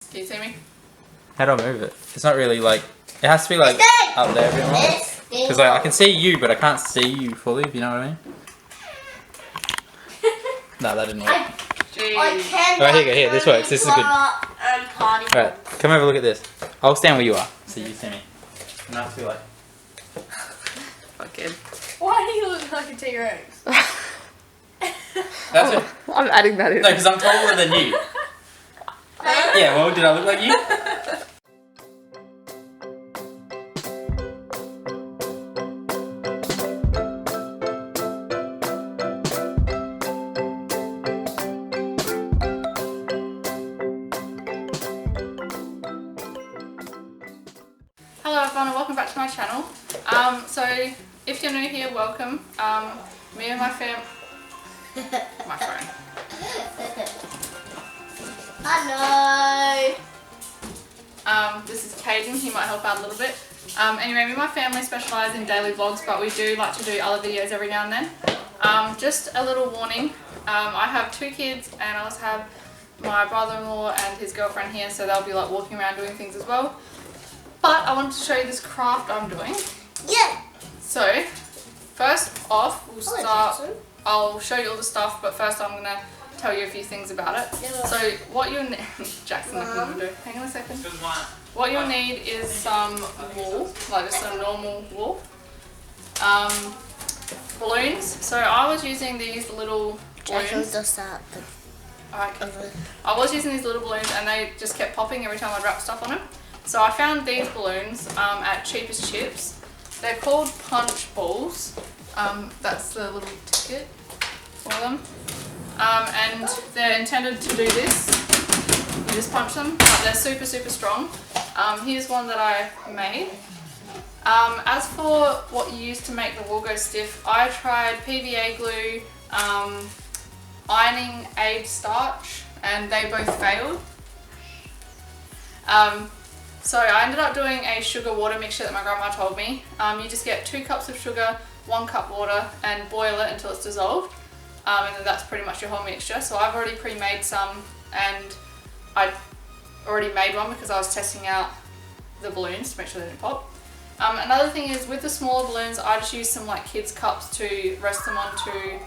Can you see me? How do I move it? It's not really like, it has to be like up there a bit more. Because like, I can see you, but I can't see you fully, if you know what I mean. No, that didn't work. Alright, here you go, here, this works, this is good. Alright, come over, look at this. I'll stand where you are, so you see me. And I have to be like... Fucking. Why do you look like a T-Rex? That's it. I'm adding that in. No, because I'm taller than you. Yeah, well, did I look like you? Hello everyone and welcome back to my channel. So if you're new here, welcome. Me and my fam... my phone. Hello. This is Caden, he might help out a little bit. Anyway, me and my family specialise in daily vlogs, but we do like to do other videos every now and then. Just a little warning, I have 2 kids and I also have my brother-in-law and his girlfriend here, so they'll be like walking around doing things as well. But I wanted to show you this craft I'm doing. Yeah. So, first off, we'll start, I'll show you all the stuff, but first I'm going to tell you a few things about it. Yeah. So, what you'll need, Jackson, what to do. Hang on a second. What you'll need is some wool, like just some normal wool. Balloons. So, I was using these little balloons. I was using these little balloons and they just kept popping every time I'd wrap stuff on them. So I found these balloons at Cheapest Chips. They're called punch balls. That's the little ticket for them. And they're intended to do this. You just punch them, but they're super, super strong. Here's one that I made. As for what you use to make the wool go stiff, I tried PVA glue, ironing aid starch, and they both failed. So I ended up doing a sugar water mixture that my grandma told me. You just get 2 cups of sugar, 1 cup water and boil it until it's dissolved. And then that's pretty much your whole mixture. So I've already pre-made some and I already made one because I was testing out the balloons to make sure they didn't pop. Another thing is with the smaller balloons, I just use some like kids cups to rest them on to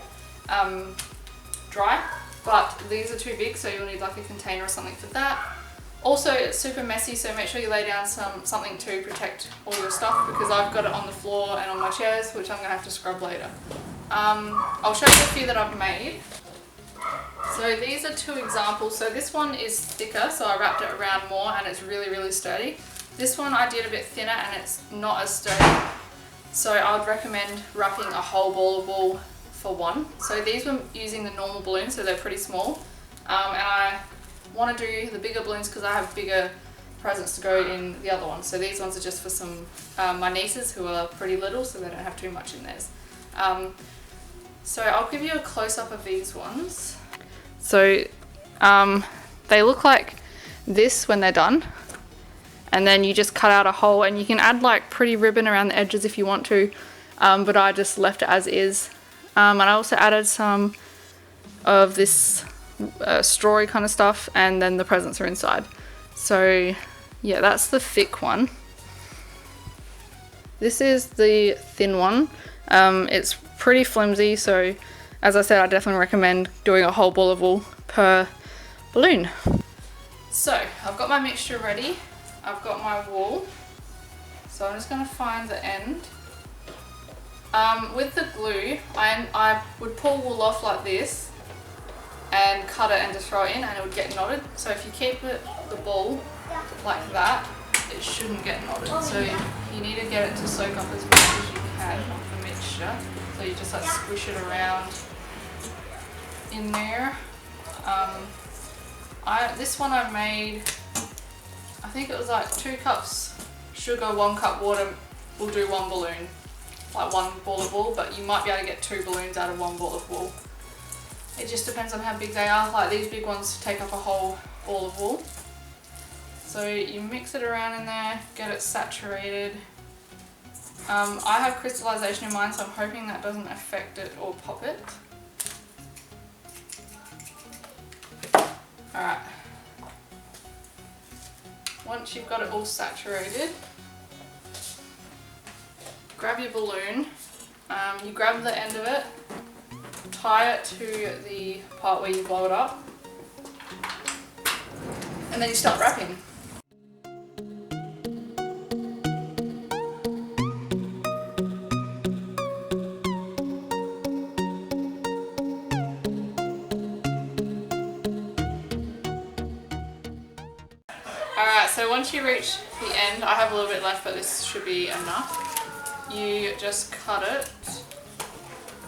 dry. But these are too big, so you'll need like a container or something for that. Also, it's super messy, so make sure you lay down something to protect all your stuff because I've got it on the floor and on my chairs, which I'm going to have to scrub later. I'll show you a few that I've made. So these are 2 examples. So this one is thicker, so I wrapped it around more and it's really, really sturdy. This one I did a bit thinner and it's not as sturdy. So I would recommend wrapping a whole ball of wool for one. So these were using the normal balloons, so they're pretty small. And I want to do the bigger balloons because I have bigger presents to go in the other ones. So these ones are just for some my nieces who are pretty little, so they don't have too much in theirs. So I'll give you a close-up of these ones. So they look like this when they're done, and then you just cut out a hole and you can add like pretty ribbon around the edges if you want to, but I just left it as is. And I also added some of this strawy kind of stuff, and then the presents are inside. So yeah, that's the thick one. This is the thin one. It's pretty flimsy, so as I said, I definitely recommend doing a whole ball of wool per balloon. So I've got my mixture ready. I've got my wool, so I'm just going to find the end. With the glue, I would pull wool off like this and cut it and just throw it in and it would get knotted. So if you keep the ball like that, it shouldn't get knotted. So you need to get it to soak up as much as you can of the mixture. So you just like squish it around in there. This one I made, I think it was like 2 cups sugar, 1 cup water will do 1 balloon. Like 1 ball of wool, but you might be able to get 2 balloons out of 1 ball of wool. It just depends on how big they are. Like these big ones take up a whole ball of wool. So you mix it around in there, get it saturated. I have crystallization in mine, so I'm hoping that doesn't affect it or pop it. Alright. once you've got it all saturated, grab your balloon, you grab the end of it, tie it to the part where you blow it up, and then you start wrapping. Alright, so once you reach the end, I have a little bit left but this should be enough. You just cut it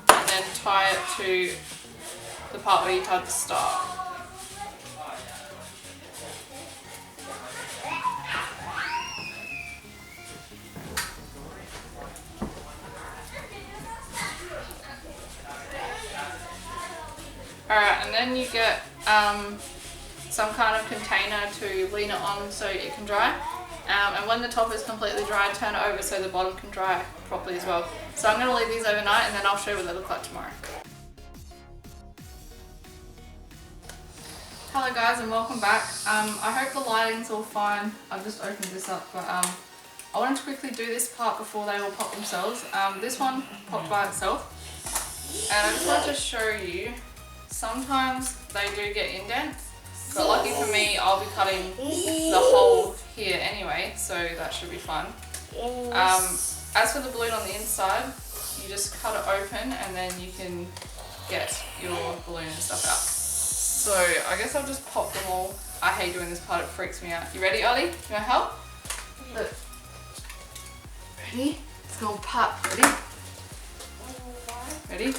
and then tie it to the part where you tied the star. Alright, and then you get some kind of container to lean it on so it can dry. And when the top is completely dry, turn it over so the bottom can dry properly as well. So I'm going to leave these overnight and then I'll show you what they look like tomorrow. Hello guys and welcome back. I hope the lighting's all fine. I've just opened this up, but I wanted to quickly do this part before they all pop themselves. This one popped by itself. And I just wanted to show you, sometimes they do get indents. But lucky for me, I'll be cutting the hole here anyway, so that should be fun. As for the balloon on the inside, you just cut it open and then you can get your balloon and stuff out. So I guess I'll just pop them all. I hate doing this part, it freaks me out. You ready, Ollie? You want to help? Look. Ready? Let's go pop. Ready? Ready?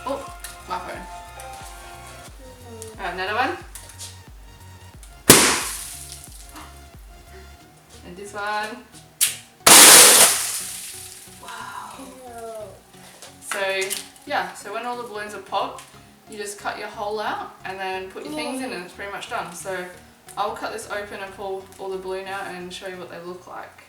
Oh. My phone. Alright, another one. And this one. Wow. So yeah, so when all the balloons are popped, you just cut your hole out and then put your things in and it's pretty much done. So I'll cut this open and pull all the balloon out and show you what they look like.